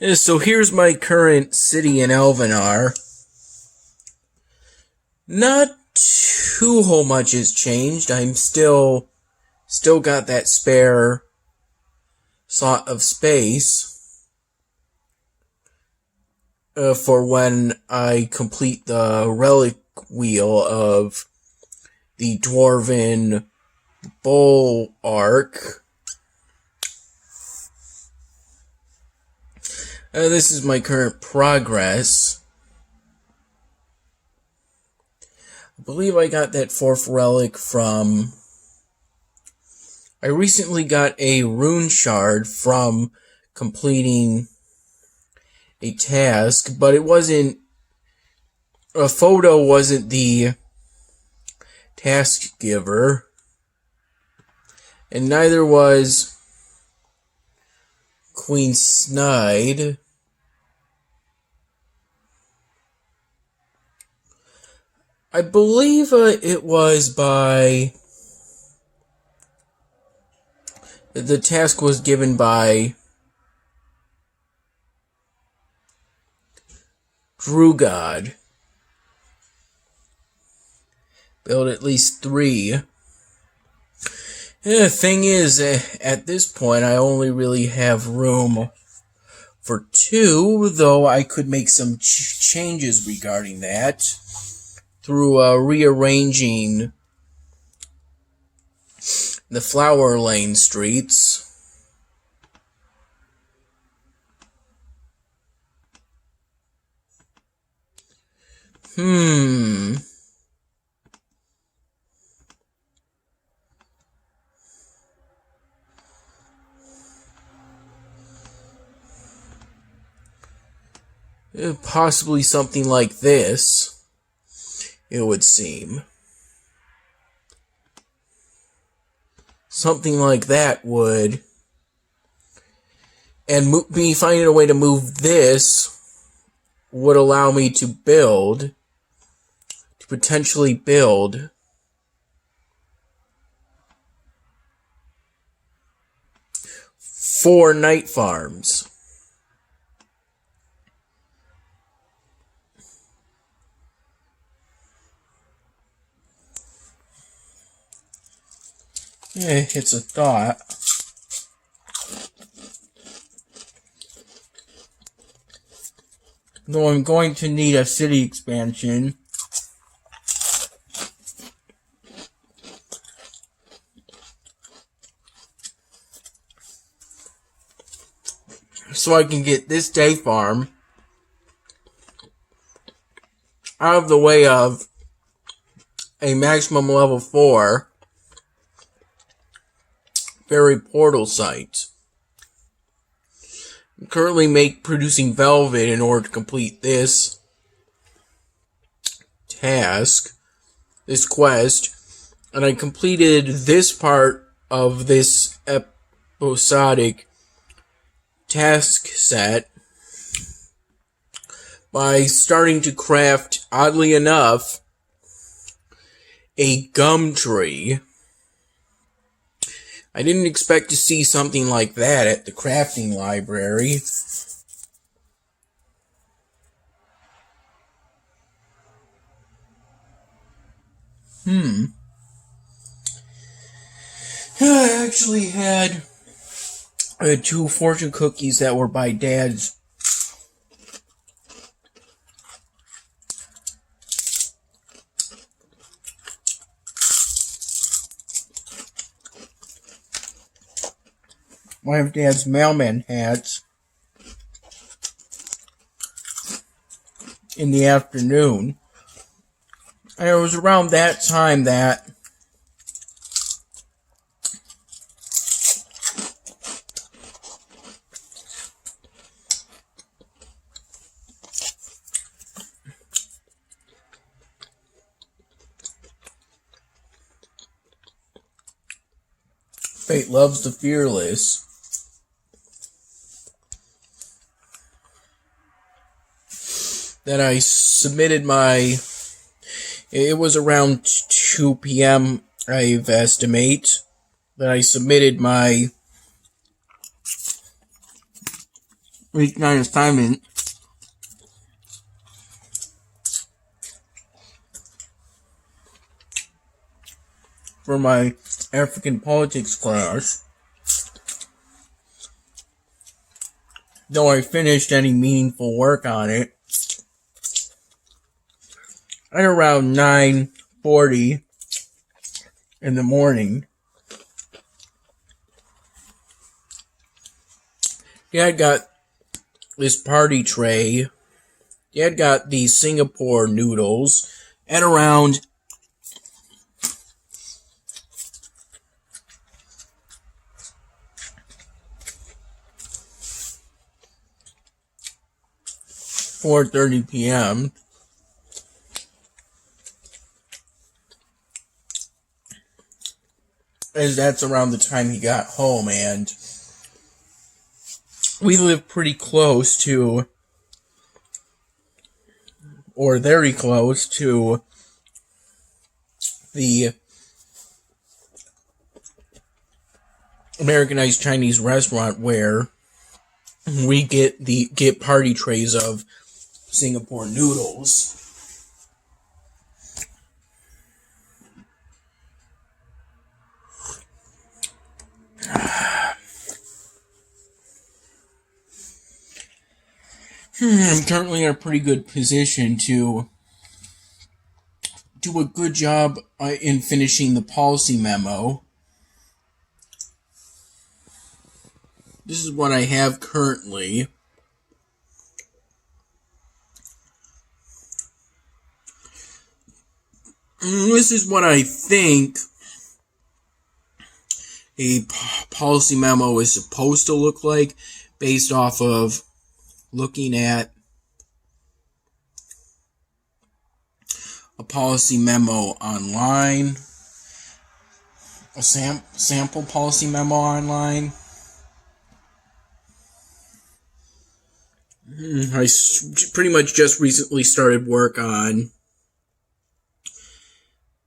So here's my current city in Elvenar. Not too whole much has changed. I'm still got that spare slot of space for when I complete the relic wheel of the Dwarven Bull arc. This is my current progress. I believe I got that 4th relic from... I recently got a rune shard from completing a task, but it wasn't... A photo wasn't the task giver, and neither was Queen Snide. I believe it was by... The task was given by Drugod. Build at least 3. The thing is, at this point, I only really have room for 2, though I could make some changes regarding that through rearranging the Flower Lane streets. Possibly something like this, it would seem. Something like that would... And me finding a way to move this would allow me to build... To potentially build... 4 night farms. Yeah, it's a thought. Though I'm going to need a city expansion. So I can get this day farm out of the way of a maximum level 4 Fairy Portal site. I'm currently producing Velvet in order to complete this task, this quest, and I completed this part of this episodic task set by starting to craft, oddly enough, a gum tree. I didn't expect to see something like that at the crafting library. I actually had 2 fortune cookies that were by Dad's. One of Dad's mailman hats in the afternoon. And it was around that time that Fate loves the fearless. That I submitted my... It was around 2 p.m., I estimate, that I submitted my weeknight assignment for my African politics class. Though I finished any meaningful work on it at around 9:40 in the morning. Dad got this party tray. Dad got these Singapore noodles at around 4:30 p.m. as that's around the time he got home, and we live pretty close to, or very close to, the Americanized Chinese restaurant where we get party trays of Singapore noodles. I'm currently in a pretty good position to do a good job in finishing the policy memo. This is what I have currently. This is what I think a policy memo is supposed to look like based off of looking at a policy memo online, a sample policy memo online. I pretty much just recently started work on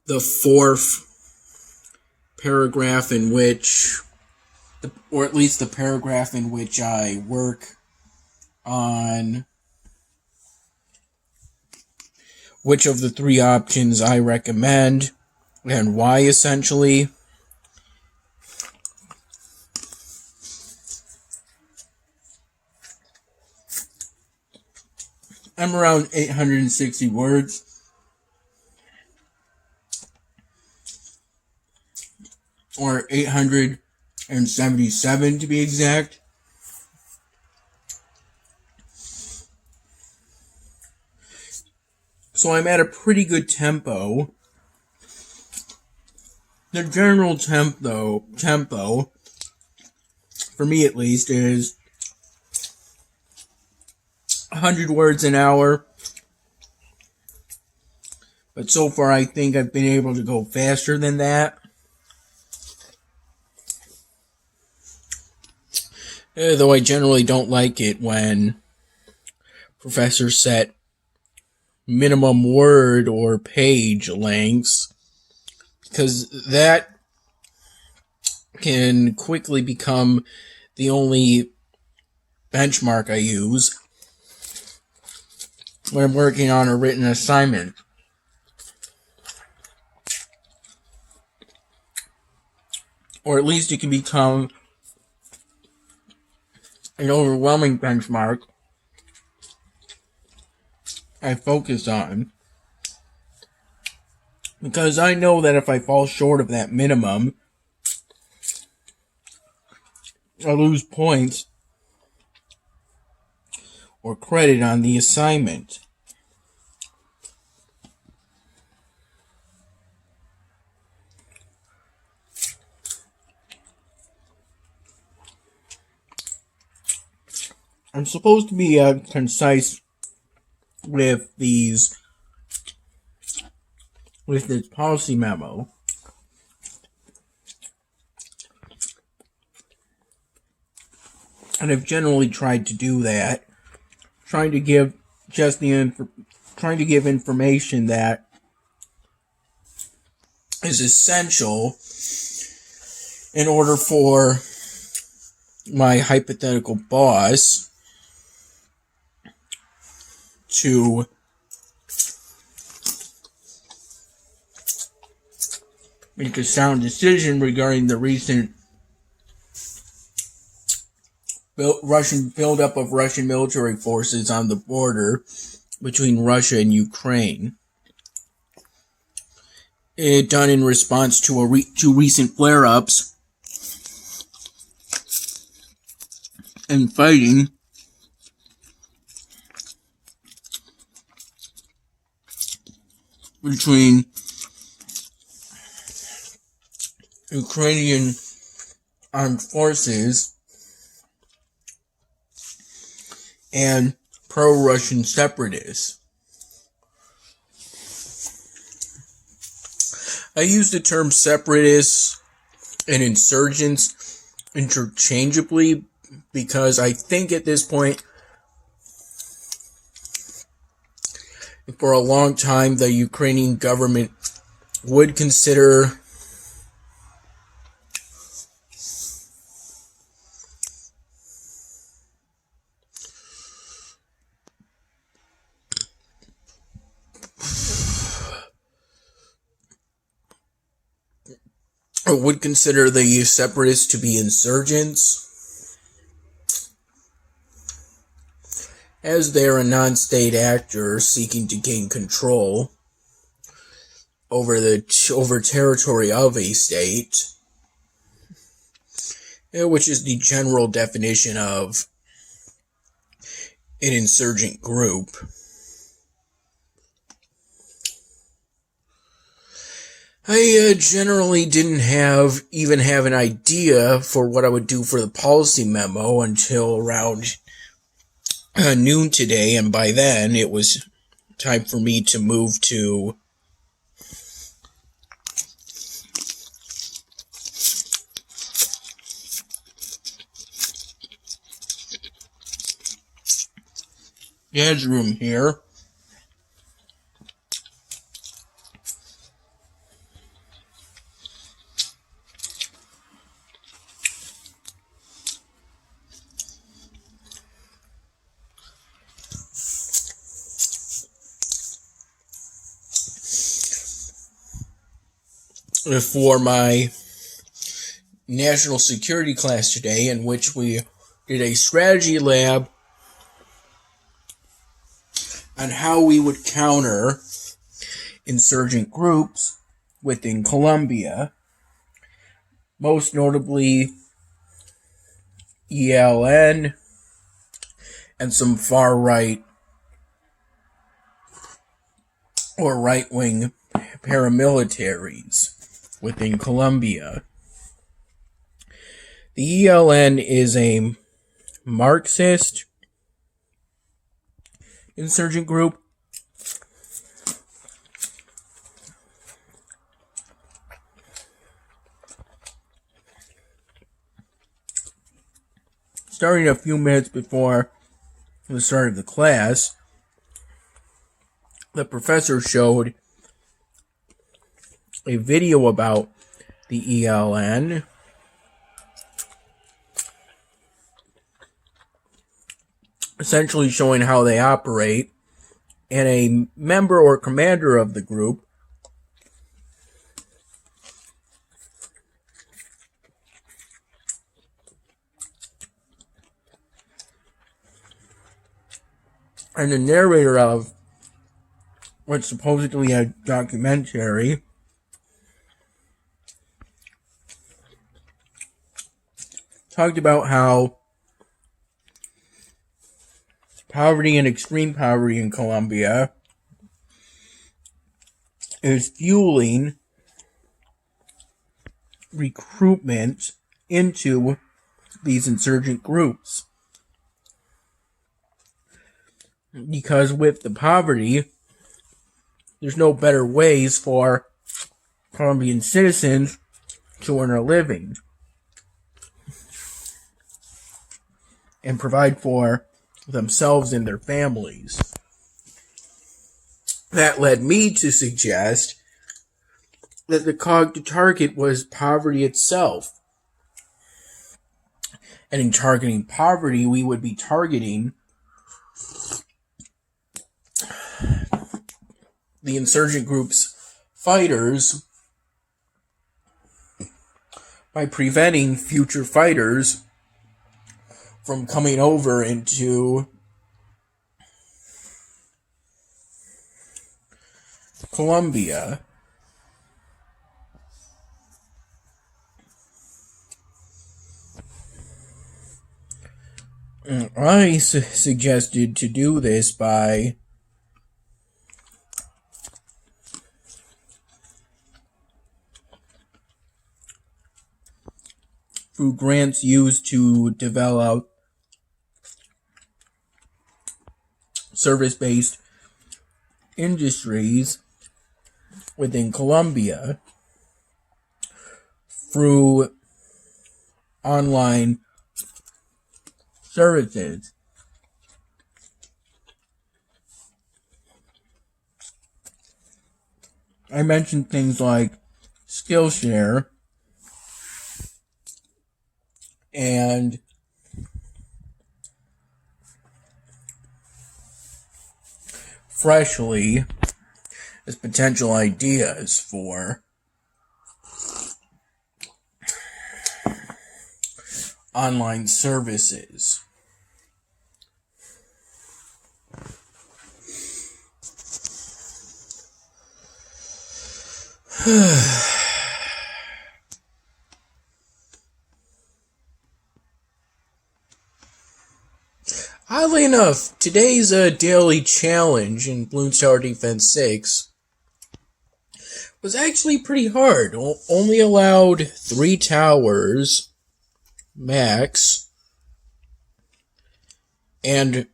the fourth paragraph in which, or at least the paragraph in which I work on which of the three options I recommend and why, essentially. I'm around 860 words. Or 877 to be exact. So I'm at a pretty good tempo. The general tempo, for me at least, is 100 words an hour. But so far I think I've been able to go faster than that. Though I generally don't like it when professors set minimum word or page lengths, because that can quickly become the only benchmark I use when I'm working on a written assignment. Or at least it can become an overwhelming benchmark I focus on, because I know that if I fall short of that minimum, I lose points or credit on the assignment. I'm supposed to be concise with this policy memo. And I've generally tried to do that, trying to give information that is essential in order for my hypothetical boss to make a sound decision regarding the recent Russian buildup of Russian military forces on the border between Russia and Ukraine. It done in response to to recent flare-ups and fighting between Ukrainian armed forces and pro-Russian separatists. I use the term separatists and insurgents interchangeably because I think at this point, for a long time, the Ukrainian government would consider the separatists to be insurgents, as they are a non-state actor seeking to gain control over territory of a state, which is the general definition of an insurgent group. I generally didn't even have an idea for what I would do for the policy memo until around noon today, and by then it was time for me to move to Dad's room here. For my national security class today, in which we did a strategy lab on how we would counter insurgent groups within Colombia, most notably ELN and some far-right or right-wing paramilitaries within Colombia. The ELN is a Marxist insurgent group starting a few minutes before the start of the class. The professor showed a video about the ELN essentially showing how they operate, and a member or commander of the group and the narrator of what's supposedly a documentary talked about how poverty and extreme poverty in Colombia is fueling recruitment into these insurgent groups. Because with the poverty, there's no better ways for Colombian citizens to earn a living and provide for themselves and their families. That led me to suggest that the target was poverty itself. And in targeting poverty, we would be targeting the insurgent group's fighters by preventing future fighters from coming over into Colombia. I suggested to do this through grants used to develop service-based industries within Colombia through online services. I mentioned things like Skillshare and Freshly as potential ideas for online services. Oddly enough, today's daily challenge in Bloons Tower Defense 6 was actually pretty hard. Only allowed 3 towers max, and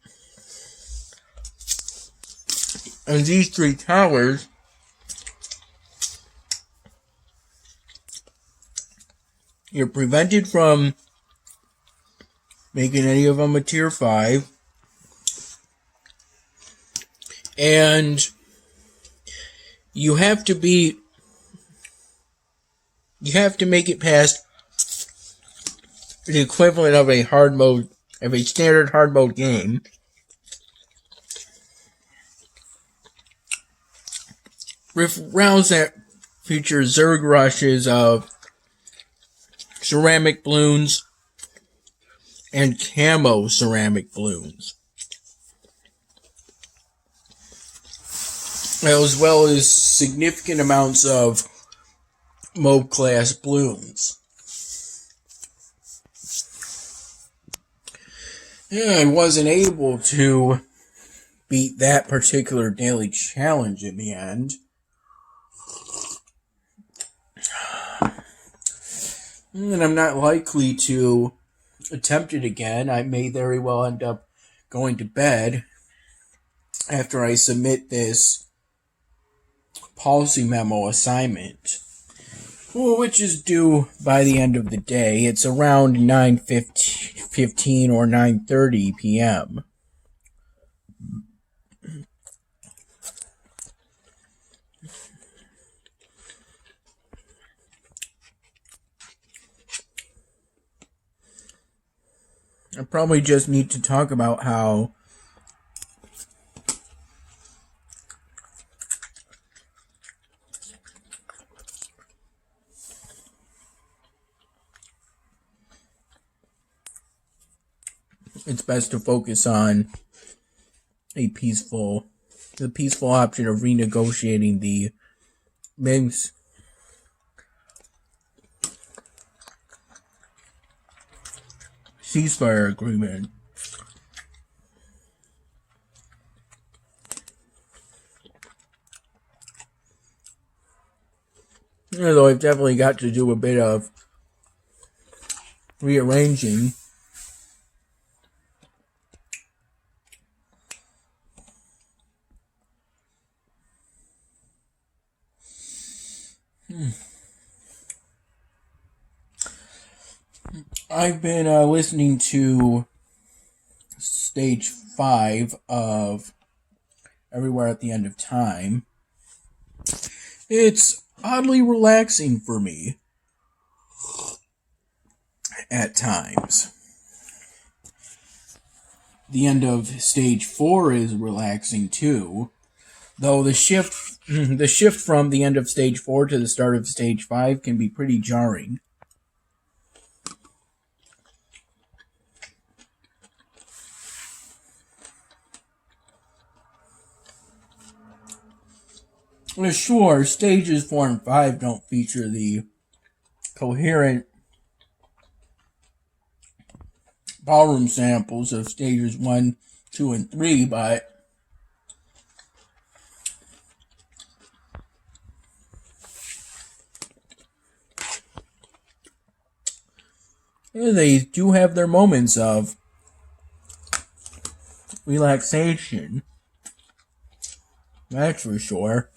these 3 towers you're prevented from making any of them a tier 5, and you have to make it past the equivalent of a standard hard mode game. With rounds that feature Zerg rushes of ceramic balloons and camo ceramic balloons, as well as significant amounts of MOB class balloons. Yeah, I wasn't able to beat that particular daily challenge in the end. And I'm not likely to attempt it again. I may very well end up going to bed after I submit this policy memo assignment, which is due by the end of the day. It's around 9:15 or 9:30 p.m. I probably just need to talk about how it's best to focus on the peaceful option of renegotiating the Minsk ceasefire agreement. Although I've definitely got to do a bit of rearranging. I've been listening to stage 5 of Everywhere at the End of Time. It's oddly relaxing for me at times. The end of stage 4 is relaxing too, though the shift the shift from the end of stage 4 to the start of stage 5 can be pretty jarring. Sure, stages 4 and 5 don't feature the coherent ballroom samples of stages 1, 2, and 3, but they do have their moments of relaxation. That's for sure.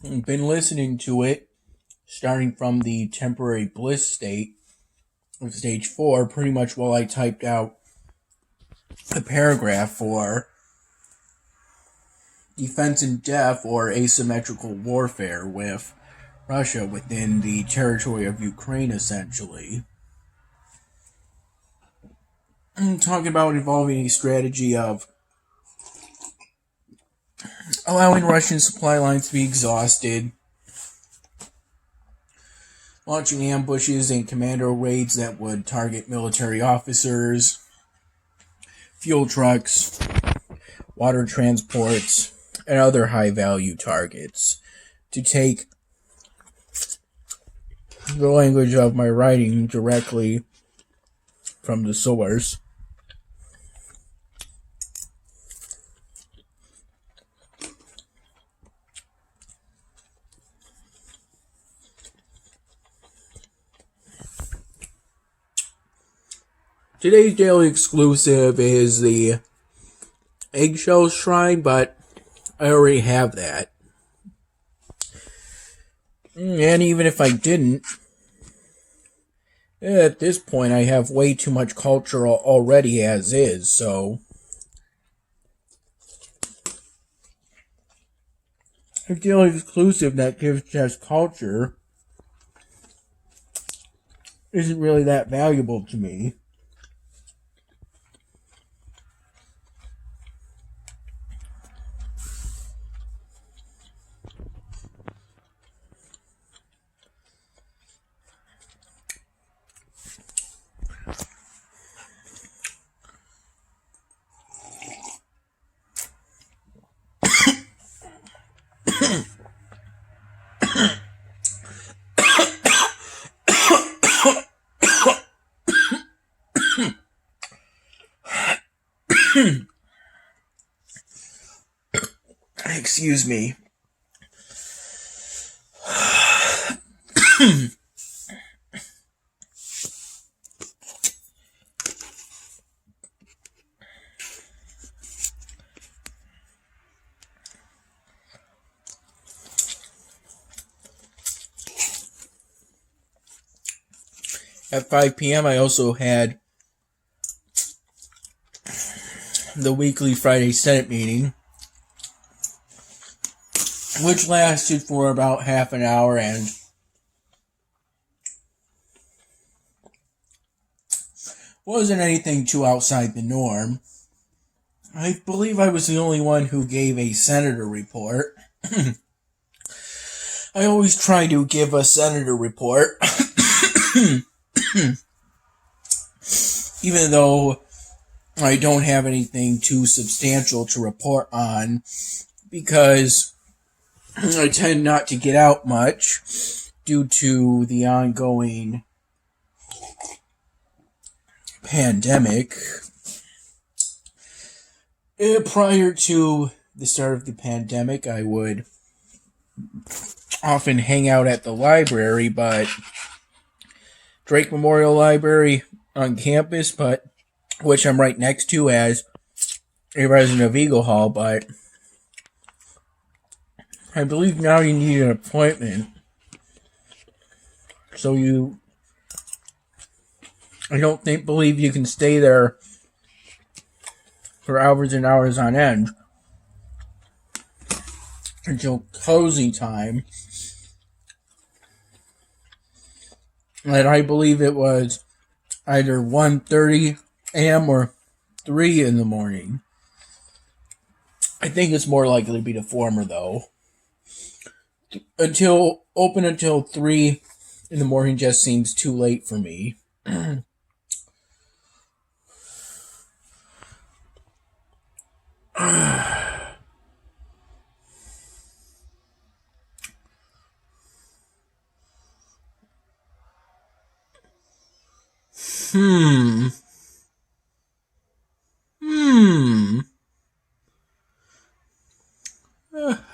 I've been listening to it, starting from the temporary bliss state of stage 4, pretty much while I typed out a paragraph for defense in depth or asymmetrical warfare with Russia within the territory of Ukraine, essentially. I'm talking about involving a strategy of allowing Russian supply lines to be exhausted, launching ambushes and commando raids that would target military officers, fuel trucks, water transports, and other high-value targets. To take the language of my writing directly from the source, today's daily exclusive is the Eggshell Shrine, but I already have that. And even if I didn't, at this point I have way too much culture already as is, so a daily exclusive that gives just culture isn't really that valuable to me. Excuse me. At 5 p.m. I also had the weekly Friday Senate meeting, which lasted for about half an hour and wasn't anything too outside the norm. I believe I was the only one who gave a senator report. I always try to give a senator report, even though I don't have anything too substantial to report on, because I tend not to get out much due to the ongoing pandemic. Prior to the start of the pandemic, I would often hang out at the library, but Drake Memorial Library on campus, but which I'm right next to as a resident of Eagle Hall, but I believe now you need an appointment. So I don't believe you can stay there for hours and hours on end until closing time. And I believe it was either 1:30 a.m. or 3 in the morning. I think it's more likely to be the former, though. Open until 3 in the morning just seems too late for me. Hmm.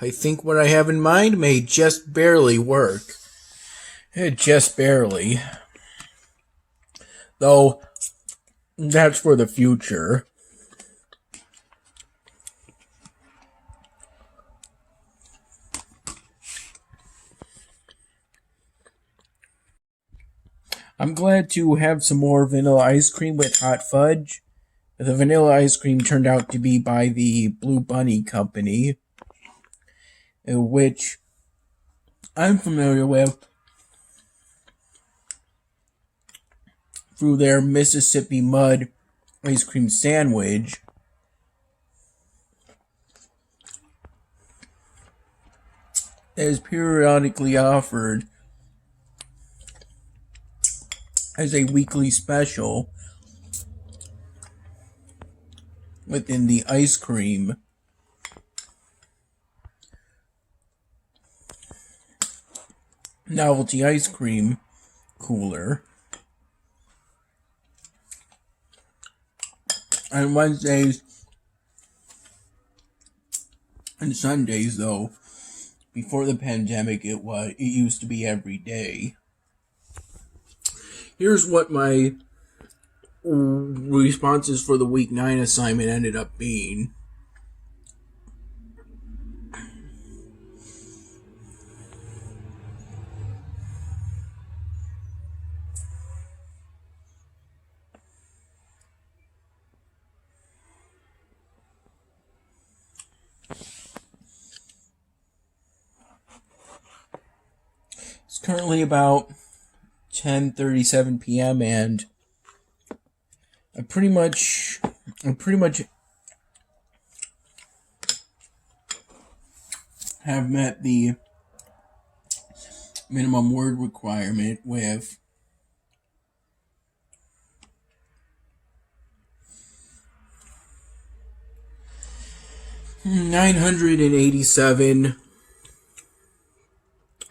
I think what I have in mind may just barely work. Just barely. Though, that's for the future. I'm glad to have some more vanilla ice cream with hot fudge. The vanilla ice cream turned out to be by the Blue Bunny Company, which I'm familiar with through their Mississippi Mud ice cream sandwich. That is periodically offered as a weekly special within the ice cream novelty ice cream cooler. On Wednesdays and Sundays, though, before the pandemic, it used to be every day. Here's what my responses for the week 9 assignment ended up being. It's currently about 10:37 p.m. and I pretty much have met the minimum word requirement with 987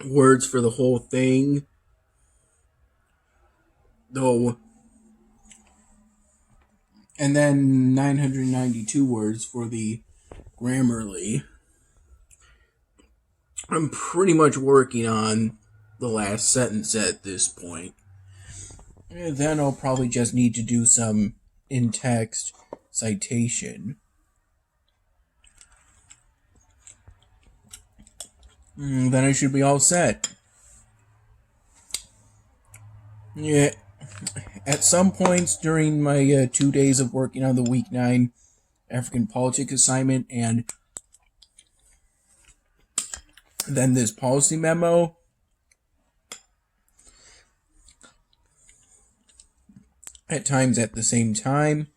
words for the whole thing, though, and then 992 words for the Grammarly. I'm pretty much working on the last sentence at this point. And then I'll probably just need to do some in-text citation. Then I should be all set. Yeah, at some points during my 2 days of working on the week 9 African politics assignment and then this policy memo, at times at the same time,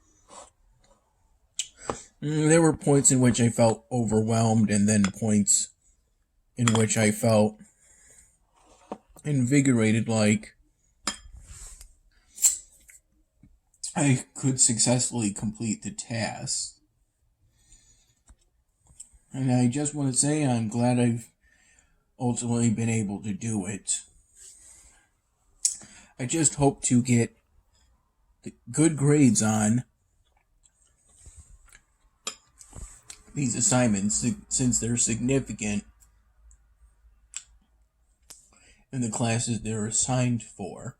there were points in which I felt overwhelmed and then points in which I felt invigorated, like I could successfully complete the task. And I just want to say I'm glad I've ultimately been able to do it. I just hope to get good grades on these assignments since they're significant in the classes they're assigned for.